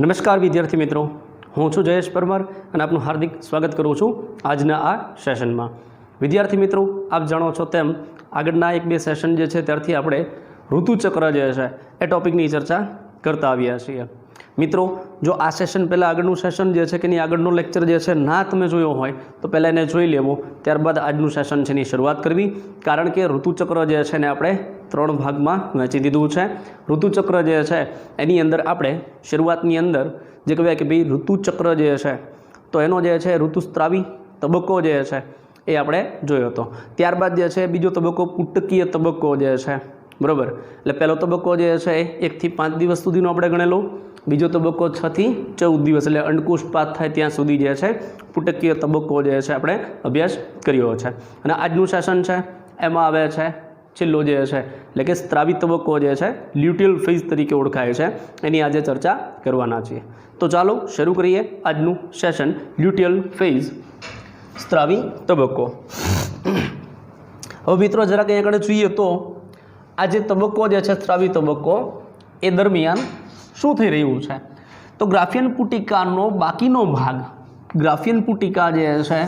નમસ્કાર વિદ્યાર્થી મિત્રો, હું છું જયેશ પરમાર અને આપનું હાર્દિક સ્વાગત કરું છું આજના આ સેશનમાં। વિદ્યાર્થી મિત્રો, આપ જાણો છો તેમ આગળના એક બે સેશન જે છે ત્યારથી આપણે ઋતુચક્ર જે છે એ ટોપિકની ચર્ચા કરતા આવ્યા છીએ। મિત્રો, જો આ સેશન પહેલાં આગળનું સેશન જે છે કે નહીં આગળનો લેક્ચર જે છે ના તમે જોયો હોય તો પહેલાં એને જોઈ લેવો, ત્યારબાદ આજનું સેશન છે એની શરૂઆત કરવી, કારણ કે ઋતુચક્ર જે છે ને આપણે 3 ભાગમાં વહેંચી દીધું છે। ઋતુચક્ર જે છે એની અંદર આપણે શરૂઆતની અંદર જે કહેવાય કે ભાઈ ઋતુચક્ર જે છે તો એનો જે છે ઋતુસ્ત્રાવી તબક્કો જે છે એ આપણે જોયો હતો। ત્યારબાદ જે છે બીજો તબક્કો પુટકીય તબક્કો જે છે, બરાબર। એટલે પહેલો તબક્કો જે છે એ 1 થી 5 દિવસ સુધીનો આપણે ગણેલો, બીજો તબક્કો 6 થી 14 દિવસ એટલે અંડકોષપાત થાય ત્યાં સુધી જે છે પુટકીય તબક્કો જે છે આપણે અભ્યાસ કર્યો છે। અને આજનું સેશન છે એમાં આવે છે છેલ્લો જે છે એટલે કે સ્ત્રાવી તબક્કો જે છે લ્યુટિયલ ફેઝ તરીકે ઓળખાય છે, એની આજે ચર્ચા કરવાના છીએ। તો ચાલો શરૂ કરીએ આજનું સેશન લ્યુટિયલ ફેઝ સ્ત્રાવી તબક્કો। હવે મિત્રો જરાક અહીંયા આગળ જોઈએ તો આ જે તબક્કો જે છે સ્ત્રાવી તબક્કો એ દરમિયાન શું થઈ રહ્યું છે તો ગ્રાફિયન પુટિકાનો બાકીનો ભાગ, ગ્રાફિયન પુટિકા જે છે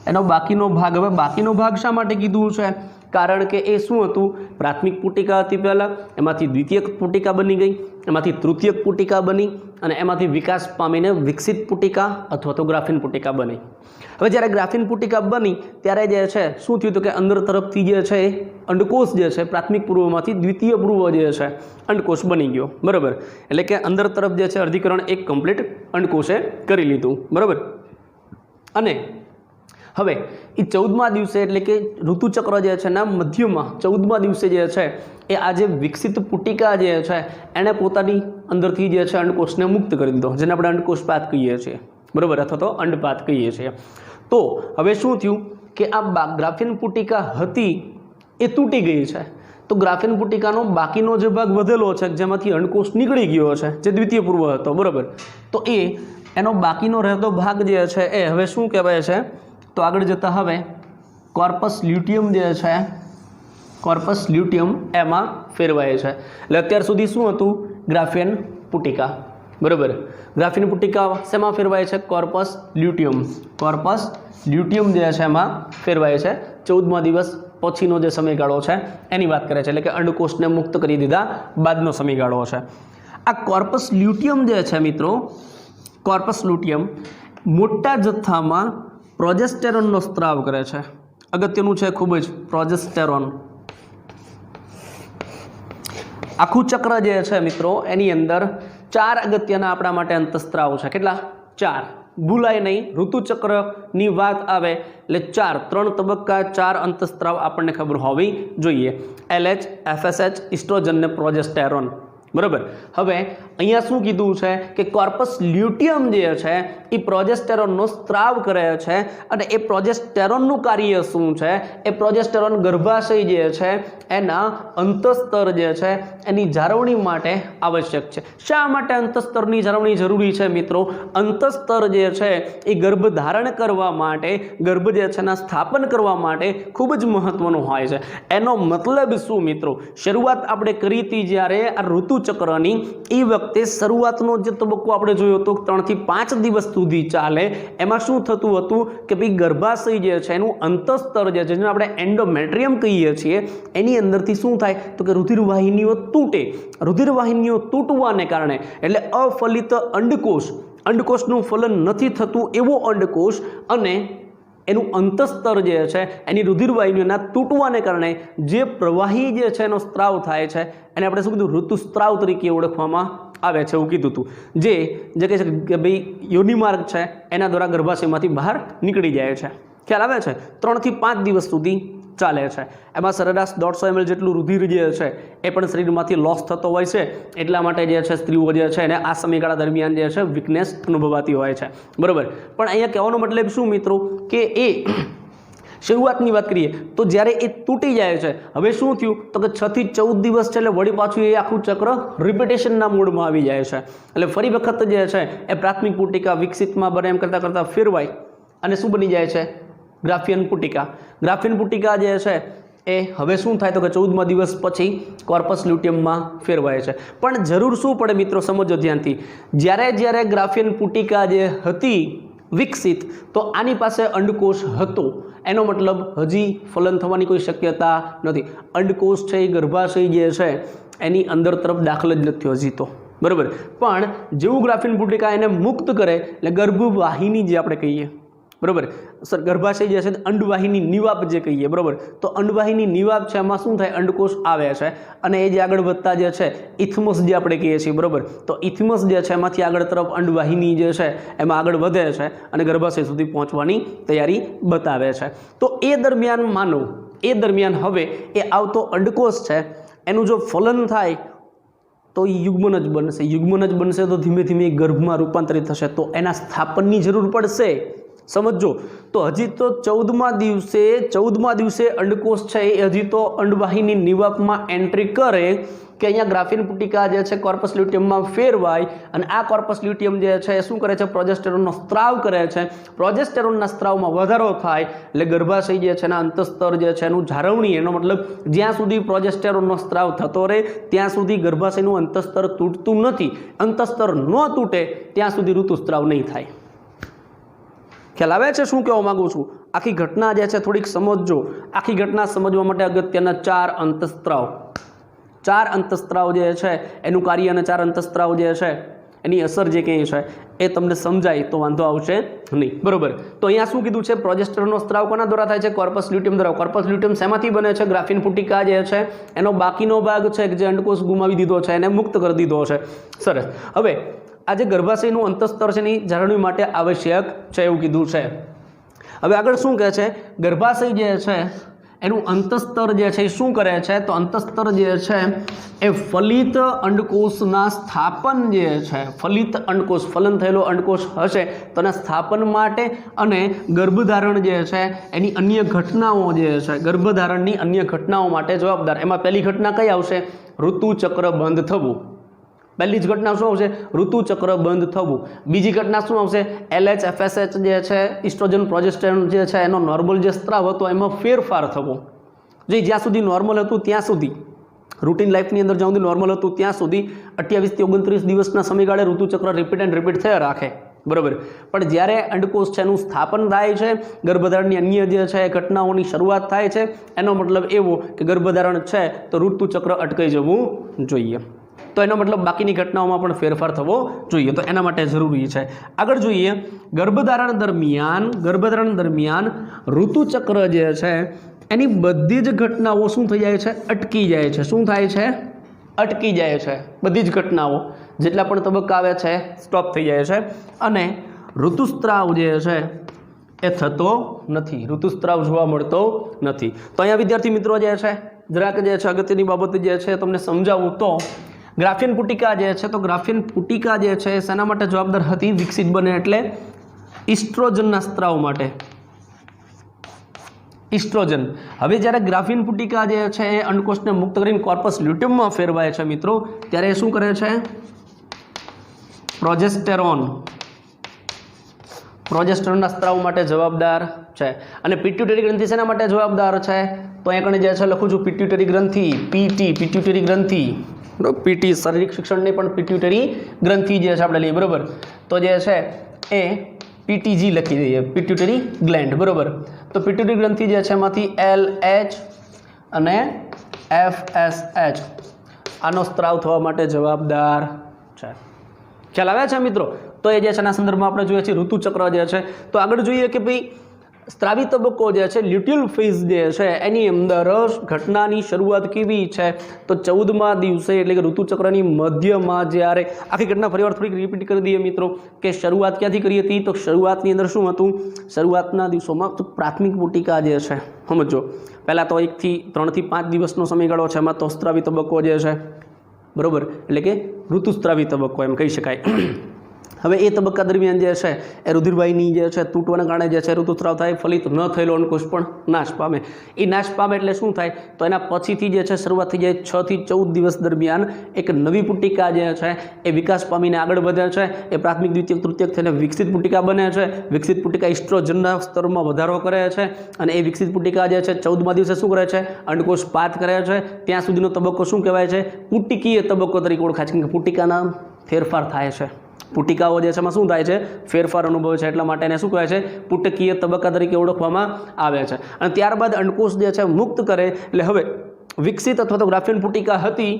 એનો બાકીનો ભાગ, હવે બાકીનો ભાગ શા માટે કીધું છે કારણ કે એ શું હતું, પ્રાથમિક પુટિકા હતી પહેલાં, એમાંથી દ્વિતીયક પુટિકા બની ગઈ, એમાંથી તૃતીયક પુટિકા બની અને એમાંથી વિકાસ પામીને વિકસિત પુટિકા અથવા તો ગ્રાફિયન પુટિકા બની। હવે જ્યારે ગ્રાફિયન પુટિકા બની ત્યારે જે છે શું થયું તો કે અંદર તરફથી જે છે અંડકોષ જે છે પ્રાથમિક પૂર્વમાંથી દ્વિતીય પૂર્વ જે છે અંડકોષ બની ગયો, બરાબર। એટલે કે અંદર તરફ જે છે અર્ધીકરણ એક કમ્પ્લીટ અંડકોષે કરી લીધું, બરાબર। અને હવે એ 14મા દિવસે એટલે કે ઋતુચક્ર જે છે ના મધ્યમાં 14મા દિવસે જે છે એ આ જે વિકસિત પુટિકા જે છે એણે પોતાની અંદરથી જે છે અંડકોષને મુક્ત કરી દીધો, જેને આપણે અંડકોષપાત કહીએ છીએ, બરાબર, અથવા તો અંડપાત કહીએ છીએ। તો હવે શું થયું કે આ ગ્રાફિયન પુટિકા હતી એ તૂટી ગઈ છે, તો ગ્રાફિયન પુટિકાનો બાકીનો જે ભાગ વધેલો છે જેમાંથી અંડકોષ નીકળી ગયો છે જે દ્વિતીય પૂર્વ હતો, બરાબર, તો એનો બાકીનો રહેતો ભાગ જે છે એ હવે શું કહેવાય છે તો આગળ જતાં હવે કોર્પસ લ્યુટિયમ જે છે, કોર્પસ લ્યુટિયમ એમાં ફેરવાય છે। એટલે અત્યાર સુધી શું હતું ગ્રાફિયન પુટિકા, બરાબર, ગ્રાફિયન પુટિકા શેમાં ફેરવાય છે કોર્પસ લ્યુટિયમ, કોર્પસ લ્યુટિયમ જે છે એમાં ફેરવાય છે। 14મા દિવસ પછીનો જે સમયગાળો છે એની વાત કરે છે, એટલે કે અંડકોષને મુક્ત કરી દીધા બાદનો સમયગાળો છે। આ કોર્પસ લ્યુટિયમ જે છે મિત્રો, કોર્પસ લ્યુટિયમ મોટા જથ્થામાં પ્રોજેસ્ટેરોનનો સ્ત્રાવ કરે છે, અગત્યનું છે ખૂબ જ પ્રોજેસ્ટેરોન। આખું ચક્ર જે છે મિત્રો એની અંદર 4 અગત્યના આપણા માટે અંતઃસ્ત્રાવ છે, કેટલા 4, ભૂલાય નહીં, ઋતુચક્રની વાત આવે એટલે 4, 3 તબક્કા 4 અંતઃસ્ત્રાવ આપણને ખબર હોવી જોઈએ, LH, FSH, ઇસ્ટ્રોજન ને પ્રોજેસ્ટેરોન, બરાબર। હવે અહીંયા શું કીધું છે કે કોર્પસ લ્યુટિયમ જે છે એ પ્રોજેસ્ટેરોનનો સ્ત્રાવ કરે છે અને એ પ્રોજેસ્ટેરોનનું કાર્ય શું છે, એ પ્રોજેસ્ટેરોન ગર્ભાશય જે છે એના અંતસ્તર જે છે એની જાળવણી માટે આવશ્યક છે। શા માટે અંતસ્તરની જાળવણી જરૂરી છે મિત્રો, અંતસ્તર જે છે એ ગર્ભ ધારણ કરવા માટે, ગર્ભ જે છે એના સ્થાપન કરવા માટે ખૂબ જ મહત્વનું હોય છે। એનો મતલબ શું મિત્રો, શરૂઆત આપણે કરી હતી જ્યારે આ ઋતુચક્રની એ વખતે શરૂઆતનો જે તબક્કો આપણે જોયો હતો 3 થી 5 દિવસ સુધી ચાલે, એમાં શું થતું હતું કે ભાઈ ગર્ભાશય જે છે એનું અંતસ્તર જે છે જેને આપણે એન્ડોમેટ્રિયમ કહીએ છીએ એની અંદરથી શું થાય તો કે રુધિરવાહિનીઓ તૂટે, રુધિરવાહિનીઓ તૂટવાને કારણે એટલે અફલિત અંડકોષ, અંડકોષનું ફલન નથી થતું એવો અંડકોષ અને એનું અંતસ્તર જે છે એની રુધિરવાહિનીઓના તૂટવાને કારણે જે પ્રવાહી જે છે એનો સ્ત્રાવ થાય છે એને આપણે શું કીધું ઋતુસ્ત્રાવ તરીકે ઓળખવામાં આવે છે, એવું કીધું હતું, જે કહે છે કે ભાઈ યોનિમાર્ગ છે એના દ્વારા ગર્ભાશયમાંથી બહાર નીકળી જાય છે, ખ્યાલ આવે છે। 3 થી 5 દિવસ સુધી ચાલે છે, એમાં સરેરાશ 150 ml જેટલું રુધિર જે છે એ પણ શરીરમાંથી લોસ થતો હોય છે, એટલા માટે જે છે સ્ત્રીઓ જે છે એને આ સમયગાળા દરમિયાન જે છે વીકનેસ અનુભવાતી હોય છે, બરાબર। પણ અહીંયા કહેવાનો મતલબ શું મિત્રો કે એ શરૂઆતની વાત કરીએ તો જ્યારે એ તૂટી જાય છે હવે શું થયું તો કે 6 થી 14 દિવસ છે એટલે વળી પાછું એ આખું ચક્ર રિપીટેશનના મોડમાં આવી જાય છે, એટલે ફરી વખત જે છે એ પ્રાથમિક પુટિકા વિકસિતમાં બને એમ કરતાં કરતાં ફેરવાય અને શું બની જાય છે ગ્રાફિયન પુટિકા। ગ્રાફિયન પુટિકા જે છે એ હવે શું થાય તો કે 14મા દિવસ પછી કોર્પસ લ્યુટિયમમાં ફેરવાય છે। પણ જરૂર શું પડે મિત્રો, સમજો ધ્યાનથી, જ્યારે ગ્રાફિયન પુટિકા જે હતી વિકસિત તો આની પાસે અંડકોષ હતો, એનો મતલબ હજી ફલન થવાની કોઈ શક્યતા નથી। અંડકોષ છે એ ગર્ભાશય જે છે એની અંદર તરફ દાખલ જ નથી હજી તો, બરાબર। પણ જેવું ગ્રાફિયન પુટિકા એને મુક્ત કરે એટલે ગર્ભવાહિની જે આપણે કહીએ, બરાબર, સર ગર્ભાશય જે છે અંડવાહિની નિવાપ જે કહીએ, બરાબર, તો અંડવાહિની નિવાપ છે એમાં શું થાય, અંડકોષ આવે છે અને એ જે આગળ વધતા જે છે ઇથમસ જે આપણે કહીએ છીએ, બરાબર, તો ઇથમસ જે છે એમાંથી આગળ તરફ અંડવાહિની જે છે એમાં આગળ વધે છે અને ગર્ભાશય સુધી પહોંચવાની તૈયારી બતાવે છે। તો એ દરમિયાન માનો, એ દરમિયાન હવે એ આવતો અંડકોષ છે એનું જો ફલન થાય તો એ યુગ્મન જ બનશે, યુગ્મન જ બનશે તો ધીમે ધીમે ગર્ભમાં રૂપાંતરિત થશે, તો એના સ્થાપનની જરૂર પડશે। સમજો તો હજી તો 14મા દિવસે અંડકોષ છે એ હજી તો અંડવાહિની નિવાપમાં એન્ટ્રી કરે કે અહીંયા ગ્રાફિયન પુટિકા જે છે કોર્પસ લ્યુટિયમમાં ફેરવાય અને આ કોર્પસ લ્યુટિયમ જે છે એ શું કરે છે, પ્રોજેસ્ટેરોનનો સ્ત્રાવ કરે છે। પ્રોજેસ્ટેરોનના સ્ત્રાવમાં વધારો થાય એટલે ગર્ભાશય જે છે એના અંતસ્તર જે છે એનું જાળવણી, એનો મતલબ જ્યાં સુધી પ્રોજેસ્ટેરોનનો સ્ત્રાવ થતો રહે ત્યાં સુધી ગર્ભાશયનું અંતસ્તર તૂટતું નથી, અંતસ્તર ન તૂટે ત્યાં સુધી ઋતુસ્ત્રાવ નહીં થાય। ખ્યાલ આવે છે શું કહેવા માંગુ છું? આખી ઘટના જે છે થોડીક સમજજો। આખી ઘટના સમજવા માટે અગત્યના 4 અંતસ્ત્રાવ, 4 અંતસ્ત્રાવ જે છે એનું કાર્ય અને 4 અંતસ્ત્રાવ જે છે એની અસર જે કંઈ છે એ તમને સમજાય તો વાંધો આવશે નહીં, બરોબર। તો અહીંયા શું કીધું છે, પ્રોજેસ્ટેરોનનો સ્ત્રાવ કોના દ્વારા થાય છે, કોર્પસ લ્યુટિયમ દ્વારા। કોર્પસ લ્યુટિયમ શેમાંથી બને છે, ગ્રાફિયન પુટિકા જે છે એનો બાકીનો ભાગ છે કે જે અંડકોષ ગુમાવી દીધો છે એને મુક્ત કરી દીધો છે, સરસ। હવે આ જે ગર્ભાશયનું અંતસ્તર છે એની જાળવણી માટે આવશ્યક છે એવું કીધું છે। હવે આગળ શું કહે છે, ગર્ભાશય જે છે એનું અંતસ્તર જે છે એ શું કરે છે, તો અંતસ્તર જે છે એ ફલિત અંડકોષના સ્થાપન જે છે, ફલિત અંડકોષ, ફલન થયેલો અંડકોષ હશે તો એના સ્થાપન માટે અને ગર્ભધારણ જે છે એની અન્ય ઘટનાઓ જે છે, ગર્ભધારણની અન્ય ઘટનાઓ માટે જવાબદાર। એમાં પહેલી ઘટના કઈ આવશે, ઋતુચક્ર બંધ થવું। પહેલી જ ઘટના શું આવશે, ઋતુચક્ર બંધ થવું। બીજી ઘટના શું આવશે, LH FSH જે છે ઇસ્ટ્રોજન પ્રોજેસ્ટેરોન જે છે એનો નોર્મલ જે સ્ત્રાવ હતો એમાં ફેરફાર થવો। જે જ્યાં સુધી નોર્મલ હતું ત્યાં સુધી, રૂટીન લાઈફની અંદર જ્યાં સુધી નોર્મલ હતું ત્યાં સુધી 28 થી 29 દિવસના સમયગાળે ઋતુચક્ર રિપીટ એન્ડ રિપીટ થયા રાખે, બરાબર। પણ જ્યારે અંડકોષ છે એનું સ્થાપન થાય છે, ગર્ભધારણની અન્ય જે છે ઘટનાઓની શરૂઆત થાય છે, એનો મતલબ એવો કે ગર્ભધારણ છે તો ઋતુચક્ર અટકાઈ જવું જોઈએ, તો એનો મતલબ બાકીની ઘટનાઓમાં પણ ફેરફાર થવો જોઈએ, તો એના માટે જરૂરી છે। આગળ જોઈએ, ગર્ભધારણ દરમિયાન ઋતુચક્ર જે છે એની બધી જ ઘટનાઓ શું થઈ જાય છે, અટકી જાય છે। શું થાય છે, અટકી જાય છે, બધી જ ઘટનાઓ જેટલા પણ તબક્કા આવે છે સ્ટોપ થઈ જાય છે અને ઋતુસ્ત્રાવ જે છે એ થતો નથી, ઋતુસ્ત્રાવ જોવા મળતો નથી। તો અહીંયા વિદ્યાર્થી મિત્રો જે છે જરાક જે છે અગત્યની બાબત જે છે તમને સમજાવું તો ગ્રાફિયન પુટિકા જે છે, તો ગ્રાફિયન પુટિકા જે છે શેના માટે જવાબદાર હતી, વિકસિત બને એટલે ઇસ્ટ્રોજનના સ્ત્રાવ માટે, ઇસ્ટ્રોજન। હવે જ્યારે ગ્રાફિયન પુટિકા જે છે એ અંડકોષને મુક્ત કરીને કોર્પસ લ્યુટિયમમાં ફેરવાય છે મિત્રો, ત્યારે શું કરે છે, પ્રોજેસ્ટેરોનના સ્ત્રાવ માટે જવાબદાર છે। અને પિટ્યુટરી ગ્રંથિ શેના માટે જવાબદાર છે, તો અહીંયા કણે જે છે લખું છું પિટ્યુટરી ગ્રંથિ, પિટ્યુટરી ગ્રંથિ, પીટી શારીરિક શિક્ષણ નહીં પણ પિટ્યુટરી ગ્રંથિ જે છે આપણે લઈએ, બરાબર, તો જે છે એ પીટીજી લખી દઈએ, પિટ્યુટરી ગ્લેન્ડ, બરાબર। તો પિટ્યુટરી ગ્રંથિ જે છે એમાંથી LH અને FSH આનો સ્ત્રાવ થવા માટે જવાબદાર છે। ખ્યાલ આવે છે મિત્રો? તો એ જે છે એના સંદર્ભમાં આપણે જોઈએ છીએ ઋતુચક્ર જે છે। તો આગળ જોઈએ કે ભાઈ સ્ત્રાવી તબક્કો જે છે, લ્યુટિયલ ફેઝ જે છે એની અંદર ઘટનાની શરૂઆત કેવી છે, તો 14મા દિવસે એટલે કે ઋતુચક્રની મધ્યમાં જ્યારે, આખી ઘટના ફરીવાર થોડીક રિપીટ કરી દઈએ મિત્રો કે શરૂઆત ક્યાંથી કરી હતી, તો શરૂઆતની અંદર શું હતું, શરૂઆતના દિવસોમાં તો પ્રાથમિક પુટિકા જે છે, સમજો પહેલાં તો 3 થી 5 દિવસનો સમયગાળો છે, એમાં તો સ્ત્રાવી તબક્કો જે છે, બરાબર, એટલે કે ઋતુસ્ત્રાવી તબક્કો એમ કહી શકાય। હવે એ તબક્કા દરમિયાન જે છે એ રુધિરવાહિની જે છે તૂટવાના કારણે જે છે ઋતુસ્રાવ થાય, ફલિત ન થયેલો અંડકોશ પણ નાશ પામે. એ નાશ પામે એટલે શું થાય તો એના પછીથી જે છે શરૂઆત થઈ જાય 6 થી 14 દિવસ દરમિયાન એક નવી પુટિકા જે છે એ વિકાસ પામીને આગળ વધે છે. એ પ્રાથમિક, દ્વિતીયક, તૃતીયક થઈને વિકસિત પુટિકા બને છે. વિકસિત પુટિકા ઇસ્ટ્રોજનના સ્તરમાં વધારો કરે છે અને એ વિકસિત પુટિકા જે છે 14મા દિવસે શું કરે છે અંડકોશ પાત કરે છે. ત્યાં સુધીનો તબક્કો શું કહેવાય છે પુટિકીય તબક્કો તરીકે ઓળખાય છે, કેમ કે પુટિકાના ફેરફાર થાય છે. પુટિકાઓ જે છે એમાં શું થાય છે ફેરફાર અનુભવે છે, એટલા માટે એને શું કહેવાય છે પુટકીય તબક્કા તરીકે ઓળખવામાં આવે છે. અને ત્યારબાદ અંડકોશ જે છે મુક્ત કરે એટલે હવે વિકસિત અથવા તો ગ્રાફિયન પુટિકા હતી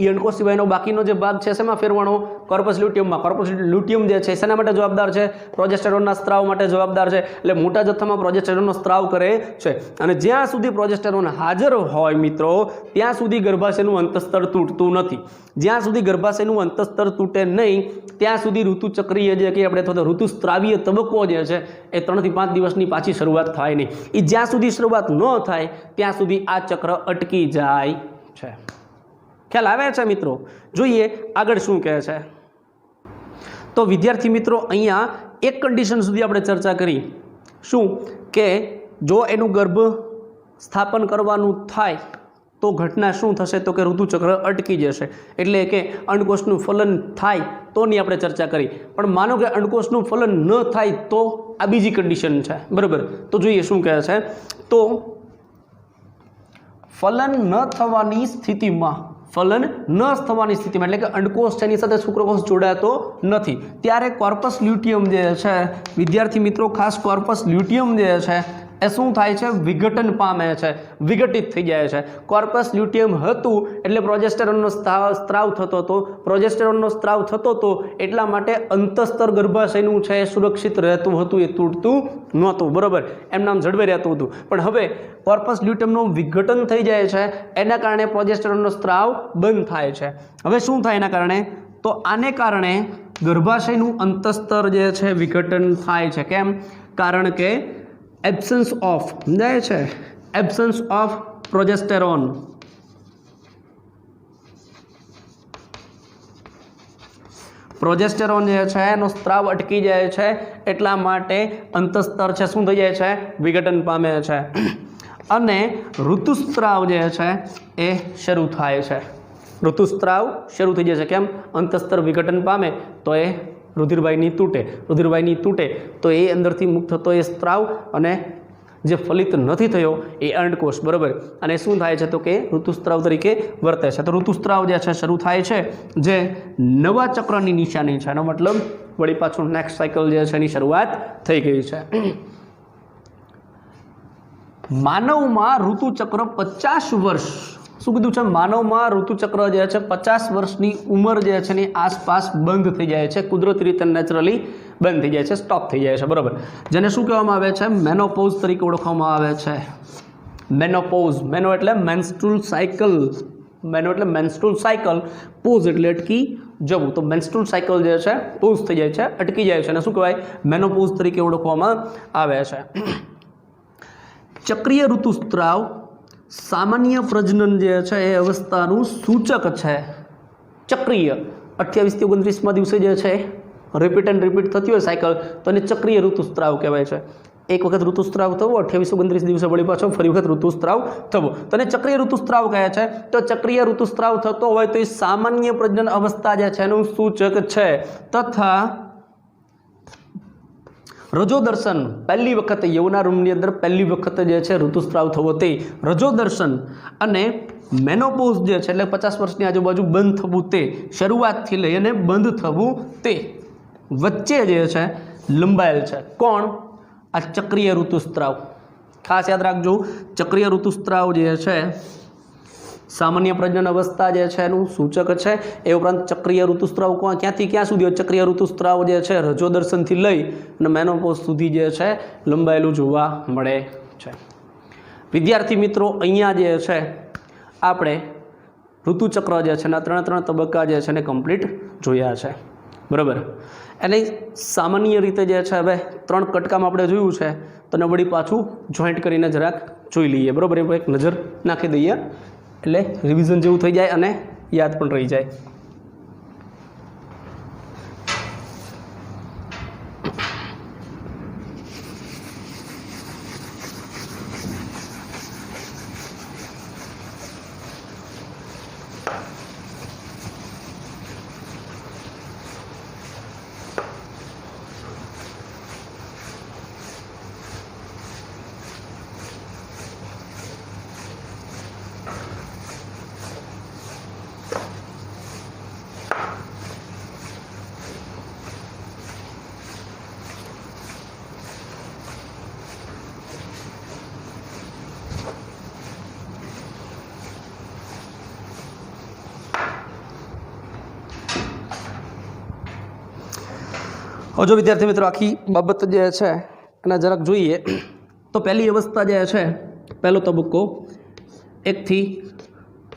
એ અંડકોશ સિવાયનો બાકીનો જે ભાગ છે શેમાં ફેરવાનો કોર્પસ લ્યુટિયમમાં. કોર્પસ લ્યુટિયમ જે છે શેના માટે જવાબદાર છે પ્રોજેસ્ટેરોનના સ્ત્રાવ માટે જવાબદાર છે. એટલે મોટા જથ્થામાં પ્રોજેસ્ટેરોનનો સ્ત્રાવ કરે છે અને જ્યાં સુધી પ્રોજેસ્ટેરોન હાજર હોય મિત્રો ત્યાં સુધી ગર્ભાશયનું અંતસ્તર તૂટતું નથી. જ્યાં સુધી ગર્ભાશયનું અંતસ્તર તૂટે નહીં ત્યાં સુધી ઋતુચક્રીય જે કે આપણે અથવા તો ઋતુસ્ત્રાવીય તબક્કો જે છે એ 3 થી 5 દિવસની પાછી શરૂઆત થાય નહીં. એ જ્યાં સુધી શરૂઆત ન થાય ત્યાં સુધી આ ચક્ર અટકી જાય છે. ખ્યાલ આવે છે મિત્રો? જોઈએ આગળ શું કહે છે. તો વિદ્યાર્થી મિત્રો અહીંયા એક કન્ડિશન સુધી આપણે ચર્ચા કરી, શું કે જો એનું ગર્ભ સ્થાપન કરવાનું થાય તો ઘટના શું થશે તો કે ઋતુચક્ર અટકી જશે, એટલે કે અંડકોશનું ફલન થાય તોની આપણે ચર્ચા કરી. પણ માનો કે અંડકોશનું ફલન ન થાય તો આ બીજી કન્ડિશન છે, બરાબર? તો જોઈએ શું કહે છે. તો ફલન ન થવાની સ્થિતિમાં એટલે કે અંડકોશ તેની સાથે શુક્રકોષ જોડાતો નથી ત્યારે કોર્પસ લ્યુટિયમ જે છે વિદ્યાર્થી મિત્રો ખાસ કોર્પસ લ્યુટિયમ જે છે એ શું થાય છે વિઘટન પામે છે, વિઘટિત થઈ જાય છે. કોર્પસ લ્યુટિયમ હતું એટલે પ્રોજેસ્ટેરોનનો સ્ત્રાવ થતો હતો. પ્રોજેસ્ટેરોનનો સ્ત્રાવ થતો હતો એટલા માટે અંતસ્તર ગર્ભાશયનું છે એ સુરક્ષિત રહેતું હતું, એ તૂટતું નહોતું, બરાબર? એમ નામ જળવાઈ રહેતું હતું. પણ હવે કોર્પસ લ્યુટિયમનું વિઘટન થઈ જાય છે એના કારણે પ્રોજેસ્ટેરોનનો સ્ત્રાવ બંધ થાય છે. હવે શું થાય એના કારણે તો આને કારણે ગર્ભાશયનું અંતસ્તર જે છે વિઘટન થાય છે. કેમ? કારણ કે એબ્સન્સ ઓફ સમજાય છે, એબ્સન્સ ઓફ પ્રોજેસ્ટેરોન. પ્રોજેસ્ટેરોન જે છે એનો સ્ત્રાવ અટકી જાય છે એટલા માટે અંતસ્તર છે શું થઈ જાય છે વિઘટન પામે છે અને ઋતુસ્ત્રાવ જે છે એ શરૂ થાય છે. ઋતુસ્ત્રાવ શરૂ થઈ જાય છે. કેમ? અંતસ્તર વિઘટન પામે તો એ રુધિરવાહિની તૂટે તો એ અંદરથી મુક્ત થતો એ સ્ત્રાવ અને જે ફલિત નથી થયો એ અંડકોશ, બરાબર? અને શું થાય છે તો કે ઋતુસ્ત્રાવ તરીકે વર્તે છે. તો ઋતુસ્ત્રાવ જે છે શરૂ થાય છે જે નવા ચક્રની નિશાની છે. એનો મતલબ વળી પાછું નેક્સ્ટ સાયકલ જે છે એની શરૂઆત થઈ ગઈ છે. માનવમાં ઋતુચક્ર 50 વર્ષ, શું કીધું છે? માનવમાં ઋતુચક્ર જે છે 50 વર્ષની ઉંમર જે છે એની આસપાસ બંધ થઈ જાય છે, કુદરતી રીતે નેચરલી બંધ થઈ જાય છે, સ્ટોપ થઈ જાય છે, બરાબર? જેને શું કહેવામાં આવે છે મેનોપોઝ તરીકે ઓળખવામાં આવે છે. મેનોપોઝ, મેનો એટલે મેન્સ્ટ્રુઅલ સાયકલ, મેનો એટલે મેન્સ્ટ્રુઅલ સાયકલ, પોઝ એટલે અટકી જવું. તો મેન્સ્ટ્રુઅલ સાયકલ જે છે પોઝ થઈ જાય છે, અટકી જાય છે અને શું કહેવાય મેનોપોઝ તરીકે ઓળખવામાં આવે છે. ચક્રીય ઋતુસ્ત્રાવ સામાન્ય પ્રજનન જે છે એ અવસ્થાનું સૂચક છે. ચક્રીય 28 થી 29મા દિવસે જે છે રિપીટ થતી હોય સાયકલ તો એને ચક્રીય ઋતુસ્ત્રાવ કહેવાય છે. એક વખત ઋતુસ્ત્રાવ થવો, 28-29 દિવસે વળી પાછો ફરી વખત ઋતુસ્ત્રાવ થવો, તો એને ચક્રીય ઋતુસ્ત્રાવ કહે છે. તો ચક્રીય ઋતુસ્ત્રાવ થતો હોય તો એ સામાન્ય પ્રજનન અવસ્થા જે છે એનું સૂચક છે. તથા રજોદર્શન પહેલી વખત યૌનારૂમની અંદર પહેલી વખત જે છે ઋતુસ્ત્રાવ થવો તે રજોદર્શન અને મેનોપોઝ જે છે એટલે 50 વર્ષની આજુબાજુ બંધ થવું તે શરૂઆતથી લઈ અને બંધ થવું તે વચ્ચે જે છે લંબાયેલ છે. કોણ? આ ચક્રીય ઋતુસ્ત્રાવ. ખાસ યાદ રાખજો ચક્રીય ઋતુસ્ત્રાવ જે છે સામાન્ય પ્રજનન અવસ્થા જે છે એનું સૂચક છે. એ ઉપરાંત ચક્રીય ઋતુસ્ત્રાવ ક્યાંથી ક્યાં સુધી હોય? ચક્રીય ઋતુસ્ત્રાવ જે છે રજોદર્શનથી લઈ અને મેનોપોઝ સુધી જે છે લંબાયેલું જોવા મળે છે. વિદ્યાર્થી મિત્રો અહીંયા જે છે આપણે ઋતુચક્ર જે છે એના 3 તબક્કા જે છે એને કમ્પ્લીટ જોયા છે, બરાબર? એટલે સામાન્ય રીતે જે છે હવે 3 કટકામાં આપણે જોયું છે તો એને વળી પાછું જોઈન્ટ કરીને જરાક જોઈ લઈએ, બરાબર? એ એક નજર નાખી દઈએ એટલે રિવિઝન જેવું થઈ જાય અને યાદ પણ રહી જાય. હવે જો વિદ્યાર્થી મિત્રો આખી બાબત જે છે એના જરાક જોઈએ તો પહેલી અવસ્થા જે છે, પહેલો તબક્કો 1 થી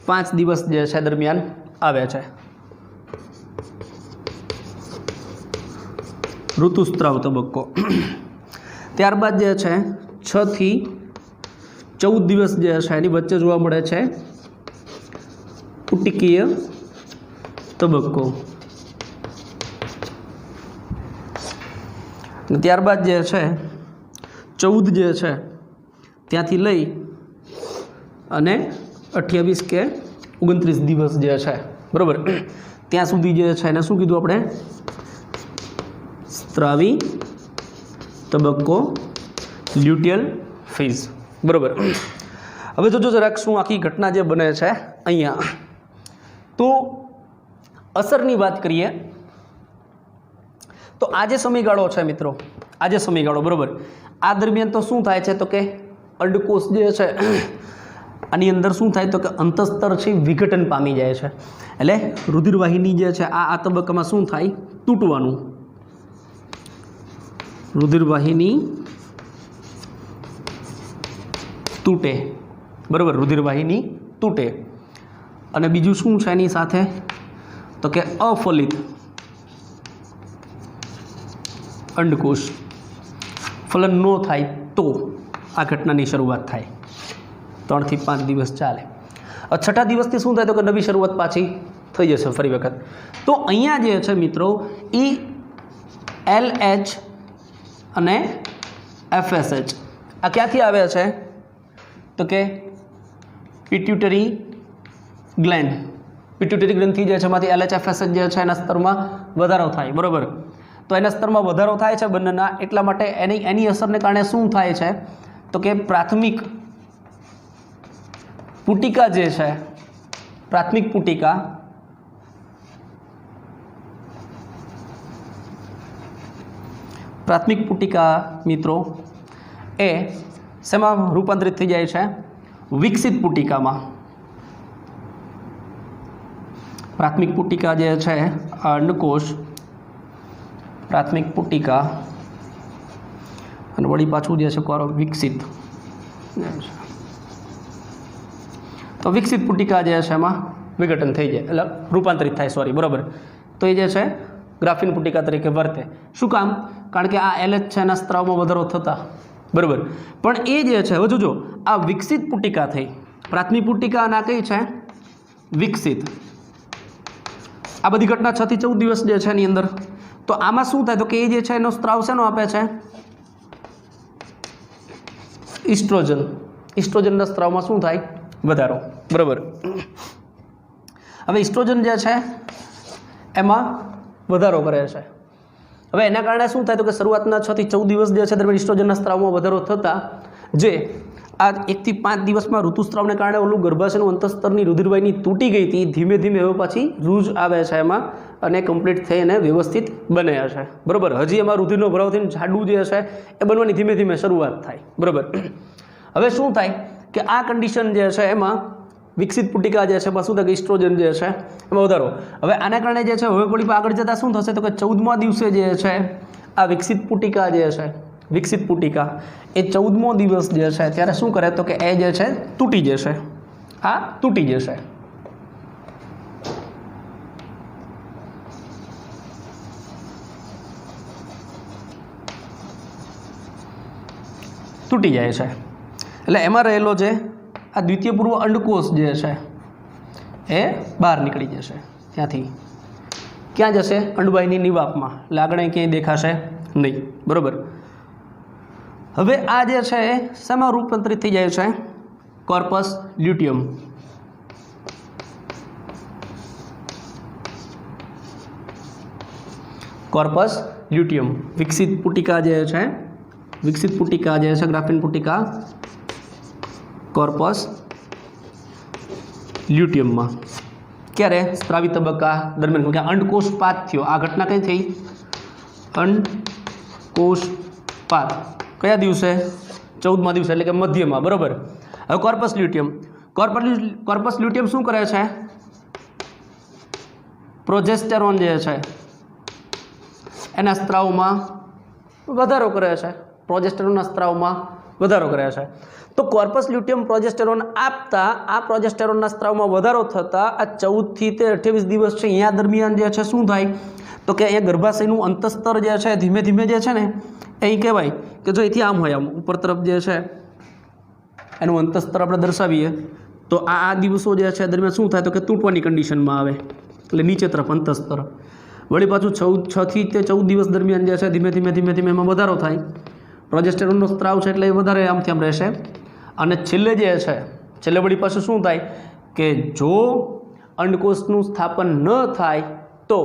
5 દિવસ જે છે દરમિયાન આવે છે, ઋતુસ્ત્રાવ તબક્કો. ત્યારબાદ જે છે 6 થી 14 દિવસ જે છે એની વચ્ચે જોવા મળે છે પુટિકીય તબક્કો. ત્યારબાદ જે છે 14 જે છે ત્યાંથી લઈ અને 28 કે 29 દિવસ જે છે, બરાબર, ત્યાં સુધી જે છે એને શું કીધું આપણે? સ્ત્રાવી તબક્કો, લ્યુટિયલ ફેઝ, બરાબર. હવે જોજો જરાક શું આખી ઘટના જે બને છે અહીંયા. તો અસરની વાત કરીએ તો આ જે સમયગાળો છે મિત્રો, આ જે સમયગાળો, બરાબર, આ દરમિયાન તો શું થાય છે તો કે અંડકોષ જે છે આની અંદર શું થાય તો કે અંતસ્તર છે વિઘટન પામી જાય છે. એટલે રુધિરવાહિની જે છે આ તબક્કામાં શું થાય? તૂટવાનું. રુધિરવાહિની તૂટે, બરાબર, રુધિરવાહિની તૂટે. અને બીજું શું છે એની સાથે તો કે અફલિત અંડકોષ ફલન ન થાય તો આ ઘટનાની શરૂઆત થાય. 3 થી 5 દિવસ ચાલે. 6ઠા દિવસથી શું થાય તો કે નવી શરૂઆત પાછી થઈ જશે ફરી વખત. તો અહીંયા જે છે મિત્રો એ LH અને FSH આ ક્યાંથી આવે છે તો કે પિટ્યુટરી ગ્લેન્ડ, પિટ્યુટરી ગ્રંથિ જે છે એમાંથી LH FSH જે છે એના સ્તરમાં વધારો થાય, બરાબર. તો એના સ્તરમાં વધારો થાય છે બંનેના, એટલા માટે એની અસરને કારણે શું થાય છે તો કે પ્રાથમિક પુટિકા જે છે, પ્રાથમિક પુટિકા મિત્રો એ શેમાં રૂપાંતરિત થઈ જાય છે? વિકસિત પુટિકામાં. પ્રાથમિક પુટિકા જે છે અંડકોષ, પ્રાથમિક પુટિકા અને વળી પાછું જે છે વિકસિત. તો વિકસિત પુટિકા જે છે એમાં વિઘટન થઈ જાય, એટલે રૂપાંતરિત થાય, સોરી, બરાબર. તો એ જે છે ગ્રાફિન પુટિકા તરીકે વર્તે. શું કામ? કારણ કે આ LH છે એના સ્ત્રાવમાં વધારો થતા, બરાબર. પણ એ જે છે, હવે જોજો, આ વિકસિત પુટિકા થઈ, પ્રાથમિક પુટિકા અને આ કઈ છે? વિકસિત. આ બધી ઘટના 6 થી 14 દિવસ જે છે એની અંદર. તો આમાં શું થાય તો કે એ જે છે એનો સ્ત્રાવ શેનો આપે છે? ઇસ્ટ્રોજન. ઇસ્ટ્રોજનના સ્ત્રાવમાં શું થાય? વધારો, બરાબર. હવે ઇસ્ટ્રોજન જે છે એમાં વધારો કરે છે. હવે એના કારણે શું થાય તો કે શરૂઆતના 6 થી 14 દિવસ જે છે દરમિયાન ઇસ્ટ્રોજનના સ્ત્રાવમાં વધારો થતા જે આ 1 થી 5 દિવસમાં ઋતુસ્ત્રાવને કારણે ઓલું ગર્ભાશયનું અંતસ્તરની રુધિરવાહિની તૂટી ગઈ હતી, ધીમે ધીમે હવે પાછી રૂજ આવે છે એમાં અને કમ્પ્લીટ થઈ અને વ્યવસ્થિત બને છે, બરાબર. હજી એમાં રુધિરનો ભરાવ થઈને જાડું જે છે એ બનવાની ધીમે ધીમે શરૂઆત થાય, બરાબર. હવે શું થાય કે આ કન્ડિશન જે છે એમાં વિકસિત પુટિકા જે છે શું થાય કે ઇસ્ટ્રોજન જે છે એમાં વધારો. હવે આના કારણે જે છે હવે વળી આગળ જતાં શું થશે તો કે 14મા દિવસે જે છે આ વિકસિત પુટિકા જે છે, વિકસિત પુટિકા એ 14મો દિવસ જે છે ત્યારે શું કરે તો કે એ જે છે તૂટી જશે, આ તૂટી જશે. તૂટી જાય છે એટલે એમાં રહેલો જે આ દ્વિતીય પૂર્વ અંડકોષ જે છે એ બહાર નીકળી જશે. ત્યાંથી ક્યાં જશે? અંડવાહિની નિવાપમાં, એટલે આગળ ક્યાંય દેખાશે નહીં, બરાબર. હવે આ જે છે એ શેમાં રૂપાંતરિત થઈ જાય છે? Corpus luteum. કોર્પસ લ્યુટિયમ વિકસિત પુટિકા જે છે, વિકસિત પુટિકા જે છે ગ્રાફિન પુટિકા કોર્પસ લ્યુટિયમમાં. ક્યારે? સ્ત્રાવી તબક્કા દરમિયાન. કે અંડકોષપાત થયો, આ ઘટના કઈ થઈ? અંડકોષપાત. કયા દિવસે? 14મા દિવસે, એટલે કે મધ્યમાં, બરાબર. હવે કોર્પસ લ્યુટિયમ, કોર્પસ લ્યુટિયમ શું કરે છે? પ્રોજેસ્ટેરોન જે છે એના સ્ત્રાવમાં વધારો કરે છે, પ્રોજેસ્ટેરોનના સ્ત્રાવમાં વધારો કરે છે. તો કોર્પસ લ્યુટિયમ પ્રોજેસ્ટેરોન આપતા આ પ્રોજેસ્ટેરોનના સ્ત્રાવમાં વધારો થતાં આ 14 થી 28 દિવસ છે અહીંયા દરમિયાન જે છે શું થાય તો કે અહીંયા ગર્ભાશયનું અંતસ્તર જે છે ધીમે ધીમે જે છે ને એ કહેવાય કે જો અહીંથી આમ હોય, આમ ઉપર તરફ જે છે એનું અંતસ્તર આપણે દર્શાવીએ તો આ દિવસો જે છે દરમિયાન શું થાય તો કે તૂટવાની કન્ડિશનમાં આવે, એટલે નીચે તરફ અંતસ્તર. વળી પાછું 6 થી 14 દિવસ દરમિયાન જે છે ધીમે ધીમે એમાં વધારો થાય, પ્રોજેસ્ટેરોનનો સ્ત્રાવ છે એટલે એ વધારે આમથી આમ રહેશે. અને છેલ્લે જે છે છેલ્લે વળી પાછું શું થાય કે જો અંડકોષનું સ્થાપન ન થાય તો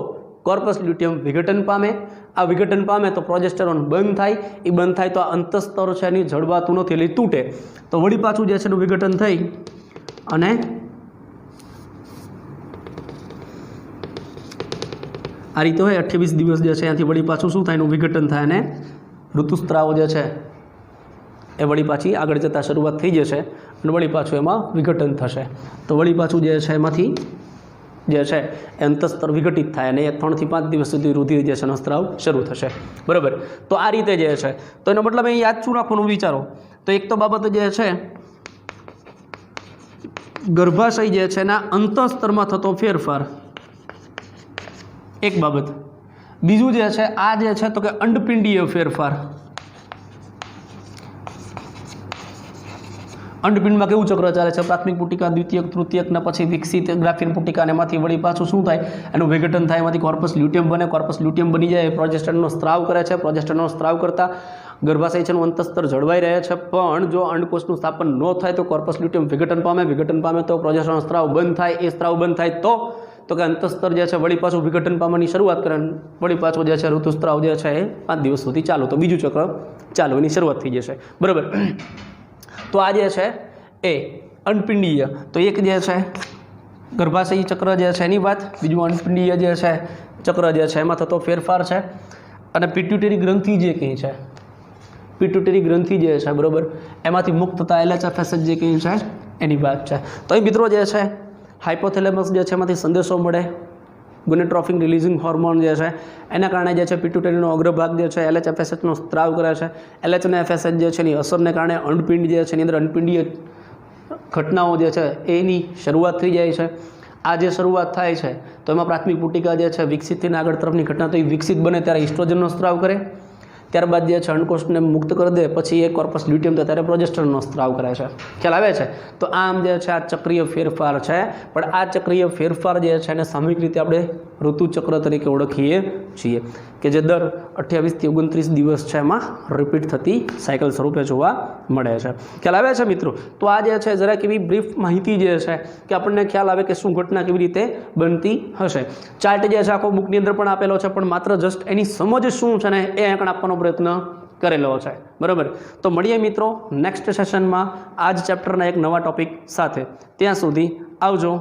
કોર્પસ લ્યુટિયમ વિઘટન પામે. આ વિઘટન પામે તો પ્રોજેસ્ટેરોન બંધ થાય, એ બંધ થાય તો આ અંતસ્તર છે એની જળવાતું નથી એટલે તૂટે. તો વળી પાછું જે છે એનું વિઘટન થઈ અને આ રીતે હોય 28 દિવસ જે છે ત્યાંથી વળી પાછું શું થાય એનું વિઘટન થાય અને ઋતુસ્ત્રાવ જે છે એ વળી પાછી આગળ જતાં શરૂઆત થઈ જશે અને વળી પાછું એમાં વિઘટન થશે. તો વળી પાછું જે છે એમાંથી જે છે એ અંતસ્તર વિઘટિત થાય અને 3 થી 5 દિવસ સુધી રુધિર જે છે એનો સ્ત્રાવ શરૂ થશે. બરાબર. તો આ રીતે જે છે તો એનો મતલબ અહીં યાદ શું રાખવાનું વિચારો તો એક તો બાબત જે છે ગર્ભાશય જે છે એના અંતસ્તરમાં થતો ફેરફાર એક બાબત. બીજું જે છે આ જે છે તો કે અંડપિંડીય ફેરફાર. અંડપિંડમાં કેવું ચક્ર ચાલે છે, પ્રાથમિક પુટિકા, દ્વિતીયક, તૃતીયકના પછી વિકસિત ગ્રાફિન પુટિકા અને એમાંથી વળી પાછું શું થાય એનું વિઘટન થાય, એમાંથી કોર્પસ લ્યુટિયમ બને. કોર્પસ લ્યુટિયમ બની જાય પ્રોજેસ્ટેરોનનો સ્ત્રાવ કરે છે. પ્રોજેસ્ટેરોનનો સ્ત્રાવ કરતાં ગર્ભાશય છે એનું અંતસ્તર જળવાઈ રહે છે, પણ જો અંડકોષનું સ્થાપન ન થાય તો કોર્પસ લ્યુટિયમ વિઘટન પામે તો પ્રોજેસ્ટેરોનનો સ્ત્રાવ બંધ થાય. એ સ્ત્રાવ બંધ થાય તો કે અંતસ્તર જે છે વળી પાછું વિઘટન પામવાની શરૂઆત કરે, વળી પાછું જે છે ઋતુસ્ત્રાવ જે છે એ 5 દિવસ સુધી ચાલુ, તો બીજું ચક્ર ચાલુ એની શરૂઆત થઈ જશે. બરાબર. તો આ જે છે એ અંડપિંડીય, તો એક જે છે ગર્ભાશયી ચક્ર જે છે એની વાત, બીજું અંડપિંડીય જે છે ચક્ર જે છે એમાં થતો ફેરફાર છે. અને પિટ્યુટરી ગ્રંથિ જે કંઈ છે, પિટ્યુટરી ગ્રંથિ જે છે બરાબર એમાંથી મુક્ત થતા LHFSH જે કંઈ છે એની વાત છે. તો એ મિત્રો જે છે હાઇપોથેલેમસ જે છે એમાંથી સંદેશો મળે, ગોનેટ્રોફિન રિલીઝિંગ હોર્મોન જે છે એના કારણે જે છે પિટ્યુટરીનો અગ્રભાગ જે છે LHFSHનો સ્ત્રાવ કરે છે. LH અને FSH જે છે એની અસરને કારણે અંડપિંડ જે છે એની અંદર અંડપિંડીય ઘટનાઓ જે છે એની શરૂઆત થઈ જાય છે. આ જે શરૂઆત થાય છે તો એમાં પ્રાથમિક પુટિકા જે છે વિકસિત થઈને આગળ તરફની ઘટના તો એ વિકસિત બને ત્યારે ઇસ્ટ્રોજનનો સ્ત્રાવ કરે, ત્યારબાદ જે છે અંડકોષને મુક્ત કરી દે, પછી એ કોર્પસ લ્યુટિયમ તો ત્યારે પ્રોજેસ્ટેરોનનો સ્ત્રાવ કરે છે. ખ્યાલ આવે છે? તો આમ જે છે આ ચક્રીય ફેરફાર છે, પણ આ ચક્રીય ફેરફાર જે છે એને સામૂહિક રીતે આપણે ઋતુચક્ર તરીકે ઓળખીએ છીએ કે જે દર 28 થી 29 દિવસ છે એમાં રિપીટ થતી સાયકલ સ્વરૂપે જોવા મળે છે. ખ્યાલ આવે છે મિત્રો? તો આ જે છે જરાક એવી બ્રીફ માહિતી જે છે કે આપણને ખ્યાલ આવે કે શું ઘટના કેવી રીતે બનતી હશે. ચાર્ટ જે છે આખો બુકની અંદર પણ આપેલો છે, પણ માત્ર જસ્ટ એની સમજ શું છે ને એ આંકડા આપવાનો પ્રયત્ન કરેલો છે. બરાબર. તો મળીએ મિત્રો નેક્સ્ટ સેશનમાં આ જ ચેપ્ટરના એક નવા ટોપિક સાથે. ત્યાં સુધી આવજો.